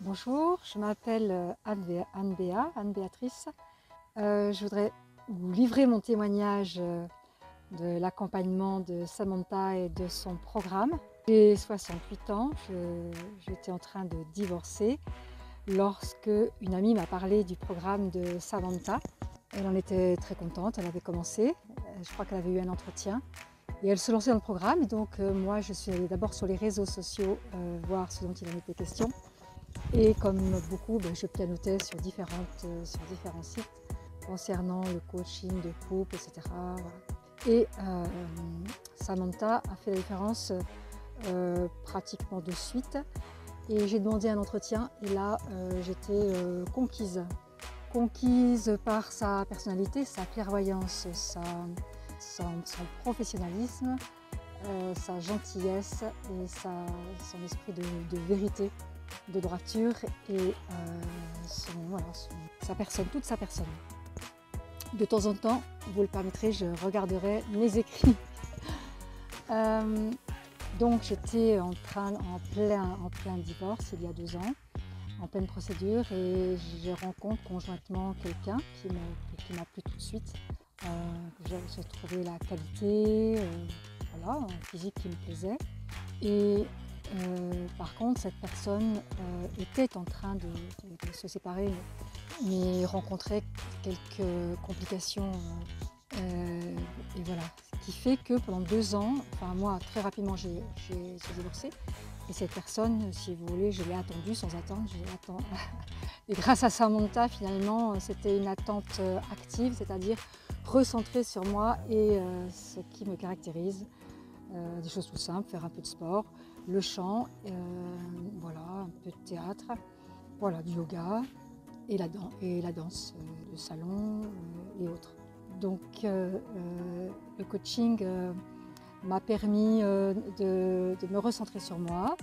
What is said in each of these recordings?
Bonjour, je m'appelle Anne-Béatrice. Je voudrais vous livrer mon témoignage de l'accompagnement de Samantha et de son programme. J'ai 68 ans, j'étais en train de divorcer lorsque une amie m'a parlé du programme de Samantha. Elle en était très contente, elle avait commencé, je crois qu'elle avait eu un entretien et elle se lançait dans le programme. Et donc moi je suis allée d'abord sur les réseaux sociaux voir ce dont il en était question. Et comme beaucoup, je pianotais sur différents sites concernant le coaching de couple, etc. Voilà. Et Samantha a fait la différence pratiquement de suite. Et j'ai demandé un entretien et là j'étais conquise. Conquise par sa personnalité, sa clairvoyance, son professionnalisme, sa gentillesse et son esprit de vérité, de droiture et sa personne, toute sa personne. De temps en temps, vous le permettrez, je regarderai mes écrits. Donc j'étais en plein divorce il y a 2 ans, en pleine procédure, et je rencontre conjointement quelqu'un qui m'a plu tout de suite. J'ai trouvé la qualité, un physique qui me plaisait. Et par contre, cette personne était en train de se séparer, mais rencontrait quelques complications. Et voilà, ce qui fait que pendant 2 ans, enfin moi très rapidement j'ai divorcé. Et cette personne, si vous voulez, je l'ai attendue sans attendre. Et grâce à Samantha, finalement, c'était une attente active, c'est-à-dire recentrée sur moi et ce qui me caractérise. Des choses tout simples, faire un peu de sport, le chant, un peu de théâtre, du yoga et la danse de salon et autres. Donc le coaching m'a permis de me recentrer sur moi,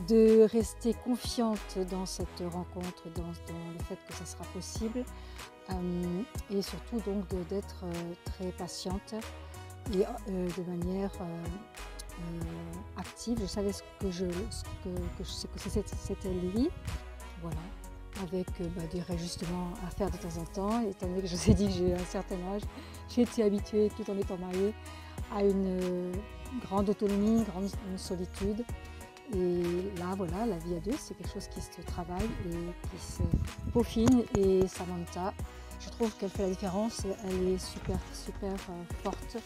de rester confiante dans cette rencontre, dans le fait que ça sera possible, et surtout donc d'être très patiente et de manière active. Je savais ce que c'était lui, voilà, avec des réajustements à faire de temps en temps. Étant donné que je vous ai dit que j'ai un certain âge, j'ai été habituée, tout en étant mariée, à une grande autonomie, une solitude. Et là, voilà, la vie à deux, c'est quelque chose qui se travaille et qui se peaufine. Et Samantha, je trouve qu'elle fait la différence. Elle est super forte,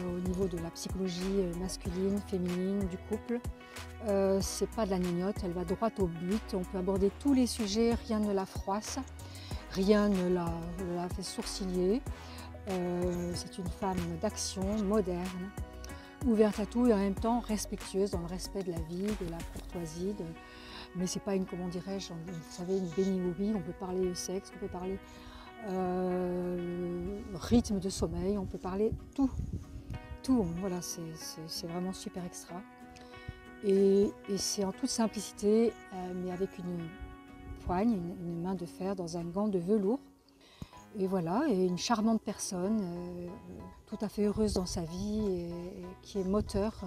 au niveau de la psychologie masculine, féminine, du couple. C'est pas de la gnognotte, elle va droit au but. On peut aborder tous les sujets, rien ne la froisse, rien ne la fait sourciller. C'est une femme d'action, moderne, ouverte à tout et en même temps respectueuse dans le respect de la vie, de la courtoisie. Mais c'est pas une, comment dirais-je, vous savez, une béni-oui. On peut parler sexe, on peut parler rythme de sommeil, on peut parler tout. Voilà, c'est vraiment super extra. Et c'est en toute simplicité, mais avec une poigne, une main de fer dans un gant de velours. Et voilà, et une charmante personne, tout à fait heureuse dans sa vie, et qui est moteur,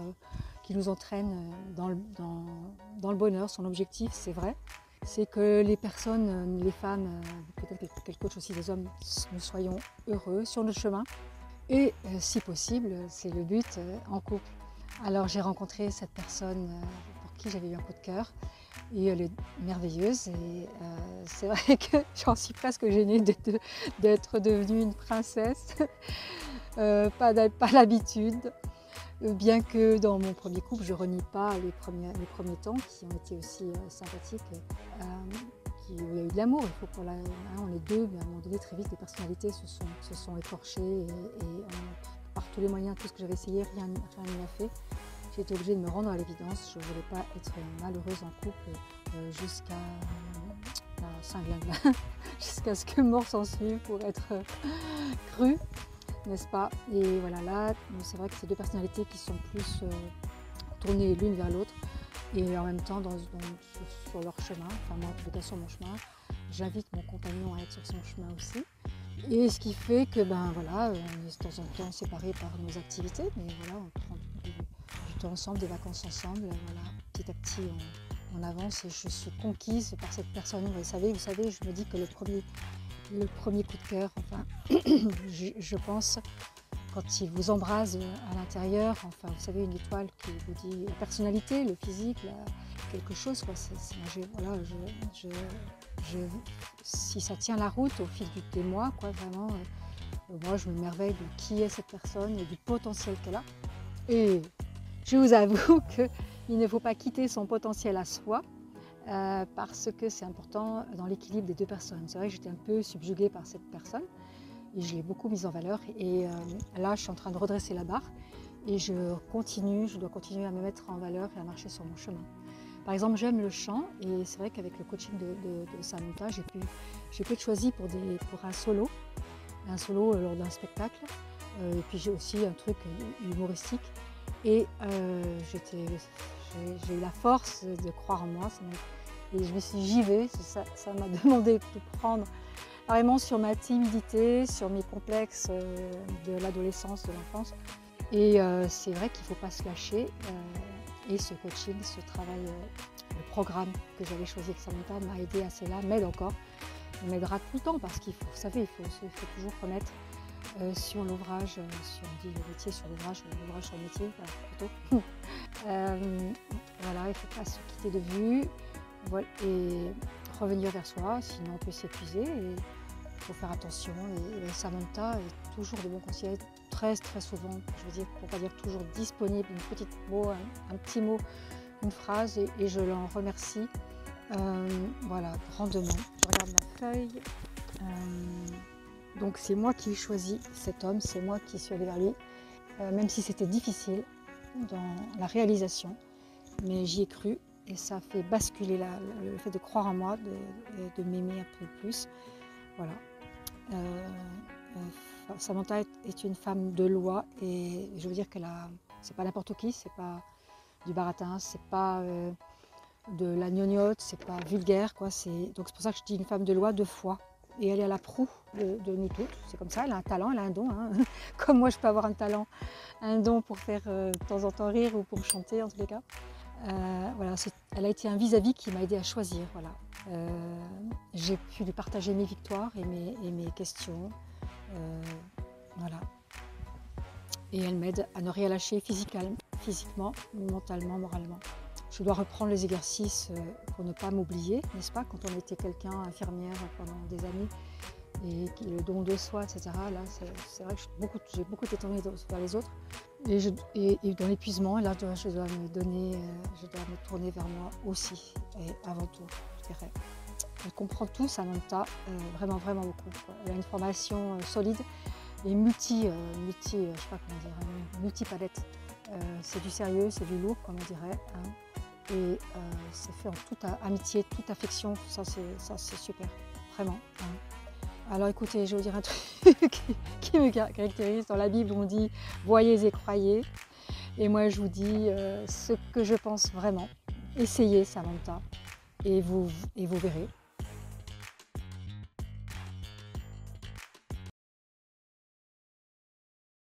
qui nous entraîne dans le bonheur. Son objectif, c'est vrai, c'est que les personnes, les femmes, peut-être qu'elle coach aussi les hommes, nous soyons heureux sur notre chemin. Et si possible, c'est le but, en couple. Alors j'ai rencontré cette personne pour qui j'avais eu un coup de cœur. Et elle est merveilleuse et c'est vrai que j'en suis presque gênée d'être devenue une princesse, pas l'habitude, bien que dans mon premier couple je renie pas les premiers temps qui ont été aussi sympathiques, où il y a eu de l'amour. Il faut on est deux, mais à un moment donné très vite les personnalités se sont écorchées et par tous les moyens, tout ce que j'avais essayé, rien ne l'a fait. J'ai été obligée de me rendre à l'évidence. Je ne voulais pas être malheureuse en couple jusqu'à Saint-Glingla, jusqu'à ce que mort s'en suive pour être crue, n'est-ce pas? Et voilà, là, c'est vrai que c'est deux personnalités qui sont plus tournées l'une vers l'autre et en même temps sur leur chemin. Enfin, moi, en tout cas, sur mon chemin. J'invite mon compagnon à être sur son chemin aussi. Et ce qui fait que, on est de temps en temps séparés par nos activités, mais voilà, on prend du temps ensemble, des vacances ensemble, voilà, petit à petit on avance et je suis conquise par cette personne. Vous savez, je me dis que le premier coup de cœur, enfin, je pense, quand il vous embrase à l'intérieur, enfin, vous savez, une étoile qui vous dit la personnalité, le physique, quelque chose, quoi. Voilà, si ça tient la route au fil des mois, quoi, vraiment, moi, je me merveille de qui est cette personne et du potentiel qu'elle a. Et je vous avoue qu'il ne faut pas quitter son potentiel à soi, parce que c'est important dans l'équilibre des deux personnes. C'est vrai que j'étais un peu subjuguée par cette personne et je l'ai beaucoup mise en valeur. Et là, je suis en train de redresser la barre et je dois continuer à me mettre en valeur et à marcher sur mon chemin. Par exemple, j'aime le chant et c'est vrai qu'avec le coaching de Samantha, j'ai pu être choisie pour un solo lors d'un spectacle. Et puis j'ai aussi un truc humoristique. Et j'ai eu la force de croire en moi. Et je me suis dit, j'y vais. Ça m'a demandé de prendre vraiment sur ma timidité, sur mes complexes de l'adolescence, de l'enfance. Et c'est vrai qu'il ne faut pas se lâcher. Et ce coaching, ce travail, le programme que j'avais choisi avec Samantha m'a aidé à cela, m'aide encore. Il m'aidera tout le temps parce qu'il faut, vous savez, il faut toujours remettre sur l'ouvrage, on dit le métier sur l'ouvrage, l'ouvrage sur le métier, plutôt. Voilà, il ne faut pas se quitter de vue, voilà, et revenir vers soi, sinon on peut s'épuiser. Il faut faire attention. Et Samantha est toujours de bons conseils, très souvent, je veux dire, pour pas dire toujours disponible, un petit mot, une phrase, et je l'en remercie. Voilà, grandement. Je regarde ma feuille. Donc c'est moi qui ai choisi cet homme, c'est moi qui suis allée vers lui, même si c'était difficile dans la réalisation, mais j'y ai cru et ça a fait basculer le fait de croire en moi, de m'aimer un peu plus. Voilà. Samantha est une femme de loi et je veux dire c'est pas n'importe qui, c'est pas du baratin, c'est pas de la gnognotte, c'est pas vulgaire, quoi. Donc c'est pour ça que je dis une femme de loi, de foi. Et elle est à la proue de nous toutes, c'est comme ça, elle a un talent, elle a un don. Hein. Comme moi je peux avoir un talent, un don pour faire de temps en temps rire ou pour chanter en tous les cas. Voilà, elle a été un vis-à-vis qui m'a aidé à choisir. Voilà. J'ai pu lui partager mes victoires et mes questions. Voilà. Et elle m'aide à ne rien lâcher physiquement, mentalement, moralement. Je dois reprendre les exercices pour ne pas m'oublier, n'est-ce pas? Quand on était quelqu'un, infirmière pendant des années, et le don de soi, etc. Là, c'est vrai que j'ai beaucoup été tournée vers les autres. Et dans l'épuisement, là, je dois me tourner vers moi aussi, et avant tout, je dirais. Elle comprend tout, Samantha, vraiment beaucoup. Elle a une formation solide et je sais pas comment dire, multipalette. C'est du sérieux, c'est du lourd, comme on dirait. Hein. Et c'est fait en toute amitié, toute affection, ça c'est super, vraiment. Hein. Alors écoutez, je vais vous dire un truc qui me caractérise. Dans la Bible, on dit « voyez et croyez ». Et moi je vous dis ce que je pense vraiment. Essayez Samantha et vous verrez.